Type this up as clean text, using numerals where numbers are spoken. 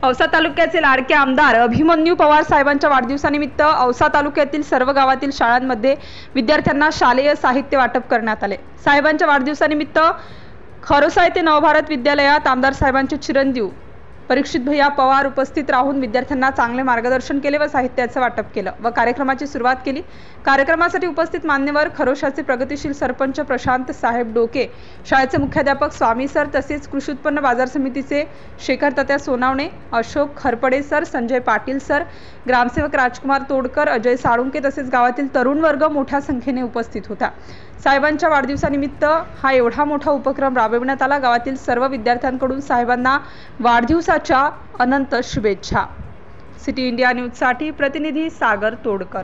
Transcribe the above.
औसा तालुक्याचे लाडके आमदार अभिमन्यू पवार साहेबांच्या वाढदिवसानिमित्त औसा तालुक्यातील सर्व गावातील शाळांमध्ये विद्यार्थ्यांना शालेय साहित्य वाटप करण्यात आले। साहेबांच्या वाढदिवसानिमित्त खरोसा येथे नवभारत विद्यालयात आमदार साहेबांचे चिरंजीव परीक्षित भैया पवार उपस्थित राहून विद्यार्थ्यांना चांगले मार्गदर्शन केले व साहित्याचे वाटप केले व कार्यक्रमाची सुरुवात केली। कार्यक्रमासाठी उपस्थित मान्यवर खरोशाचे प्रगतिशील सरपंच प्रशांत साहेब डोके, शाळेचे मुख्याध्यापक स्वामी सर तसेच कृषी उत्पन्न बाजार समितीचे शेखर तात्या सोनावणे, अशोक खरपडे सर, संजय पाटील सर, ग्रामसेवक राजकुमार तोडकर, अजय साळुंके तसेच गावातील तरुण वर्ग मोठ्या संख्येने उपस्थित होता। साहेबांच्या वाढदिवसानिमित्त हा एवढा मोठा उपक्रम राबविण्यात आला। गावातील सर्व विद्यार्थ्यांकडून साहेबांना वाढदिवसाच्या अनंत शुभेच्छा। सिटी इंडिया न्यूज साठी प्रतिनिधी सागर तोडकर।